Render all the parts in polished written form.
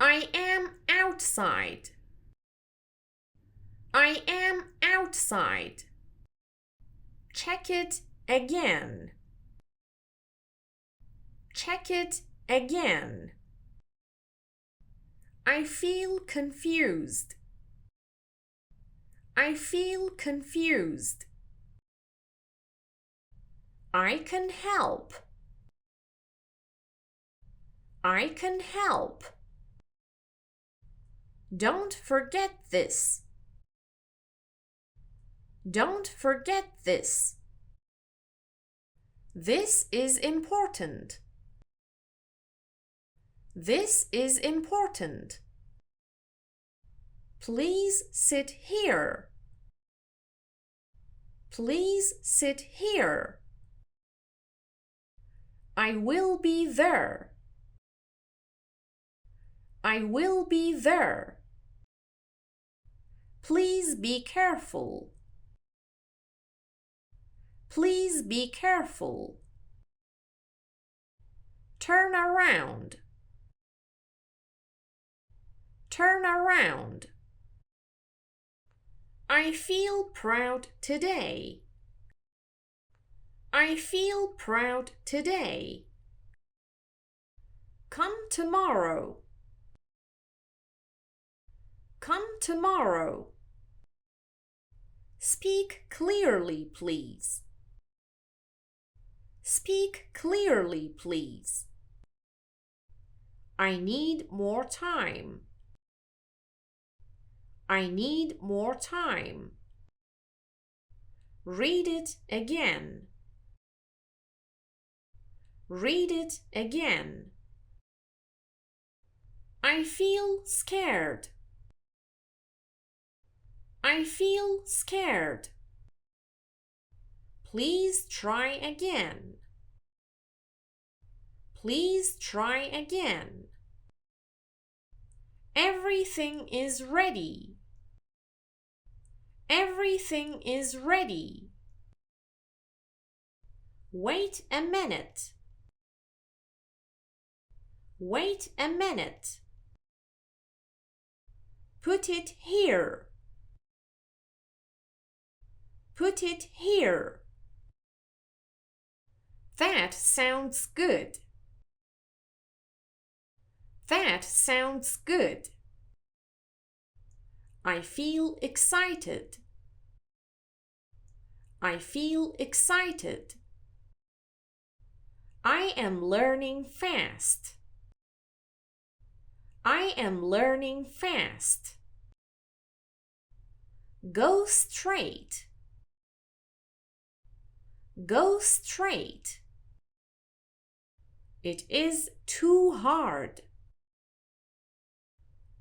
I am outside. I am outside. Check it again. Check it again. I feel confused. I feel confused. I can help. I can help. Don't forget this. Don't forget this. This is important. This is important. Please sit here. Please sit here. I will be there. I will be there. Please be careful. Please be careful. Turn around. Turn around. I feel proud today. I feel proud today. Come tomorrow. Come tomorrow. Speak clearly, please. Speak clearly, please. I need more time. I need more time. Read it again. Read it again. I feel scared. I feel scared. Please try again. Please try again. Everything is ready. Everything is ready. Wait a minute. Wait a minute. Put it here. Put it here. That sounds good. That sounds good. I feel excited. I feel excited. I am learning fast. I am learning fast. Go straight. Go straight. It is too hard.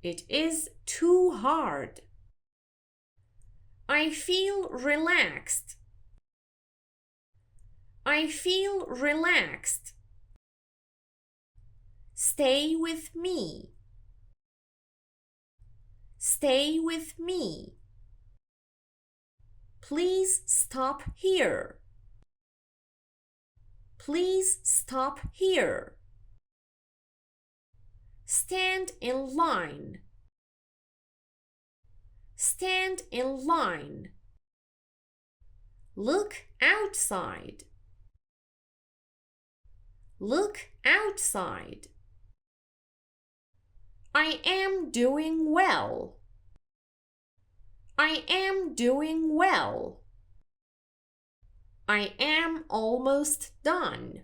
It is too hard. I feel relaxed. I feel relaxed. Stay with me. Stay with me. Please stop here. Please stop here. Stand in line. Stand in line. Look outside. Look outside. I am doing well. I am doing well. I am almost done.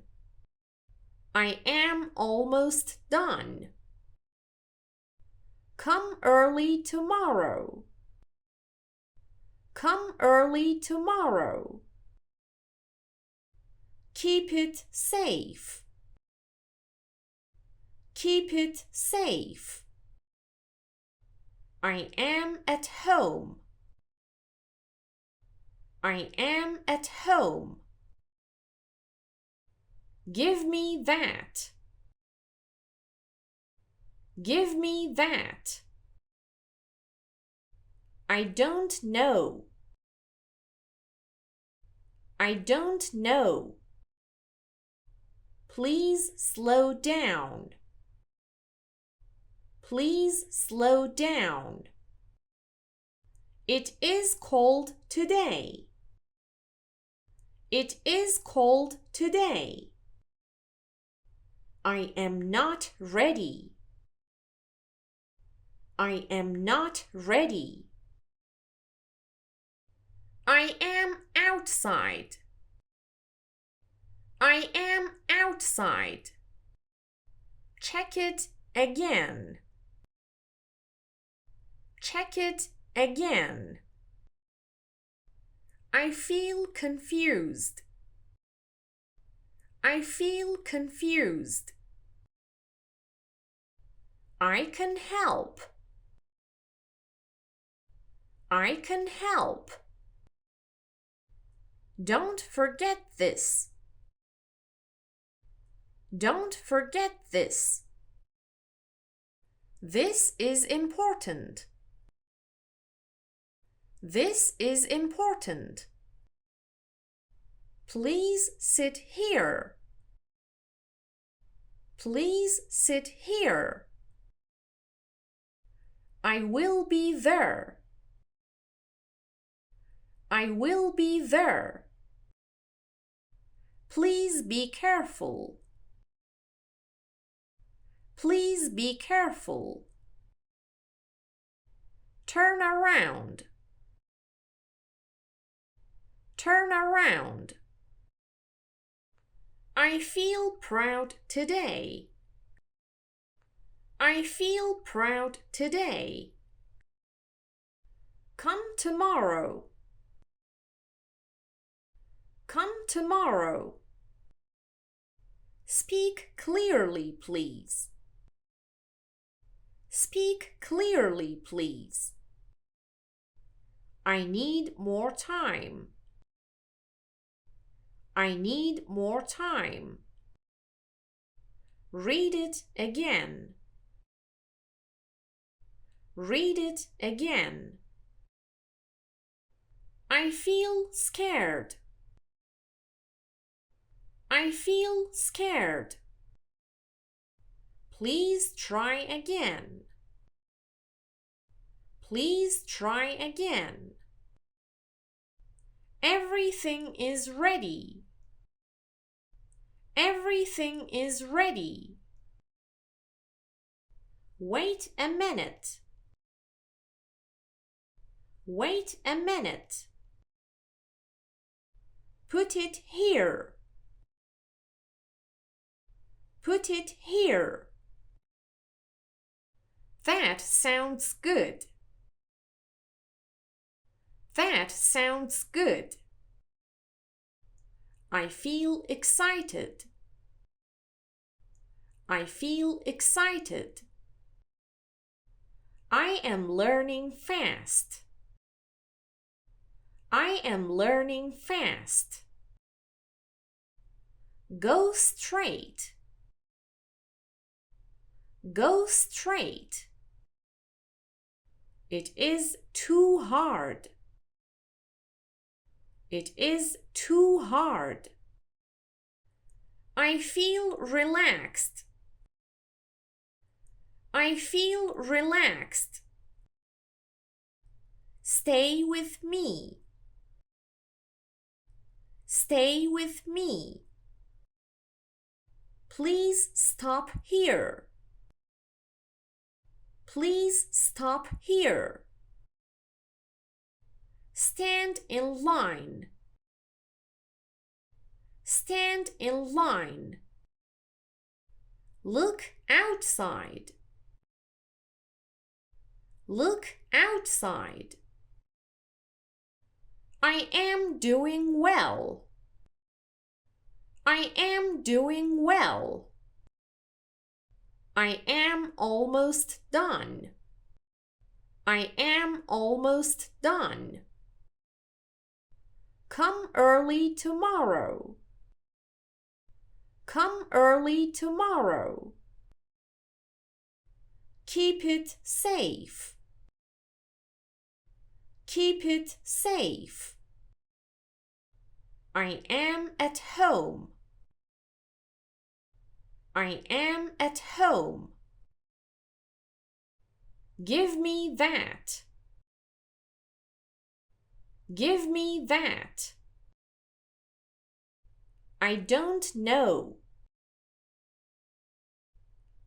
I am almost done. Come early tomorrow. Come early tomorrow. Keep it safe. Keep it safe. I am at home. I am at home. Give me that. Give me that. I don't know. I don't know. Please slow down. Please slow down. It is cold today. It is cold today. I am not ready. I am not ready. I am outside. I am outside. Check it again. Check it again. I feel confused. I feel confused. I can help. I can help. Don't forget this. Don't forget this. This is important. This is important. Please sit here. Please sit here. I will be there. I will be there. Please be careful. Please be careful. Turn around. Turn around. I feel proud today. I feel proud today. Come tomorrow. Come tomorrow. Speak clearly, please. Speak clearly, please. I need more time. I need more time. Read it again. Read it again. I feel scared. I feel scared. Please try again. Please try again. Everything is ready. Everything is ready. Wait a minute. Wait a minute. Put it here. Put it here. That sounds good. That sounds good. I feel excited. I feel excited. I am learning fast. I am learning fast. Go straight. Go straight. It is too hard. It is too hard. I feel relaxed. I feel relaxed. Stay with me. Stay with me. Please stop here. Please stop here. Stand in line. Stand in line. Look outside. Look outside. I am doing well. I am doing well. I am almost done. I am almost done. Come early tomorrow. Come early tomorrow. Keep it safe. Keep it safe. I am at home. I am at home. Give me that. Give me that. I don't know.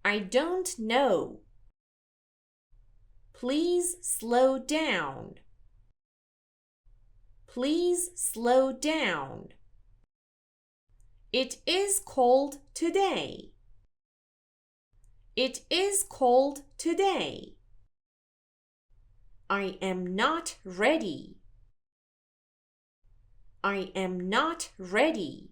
I don't know. Please slow down. Please slow down. It is cold today. It is cold today. I am not ready. I am not ready.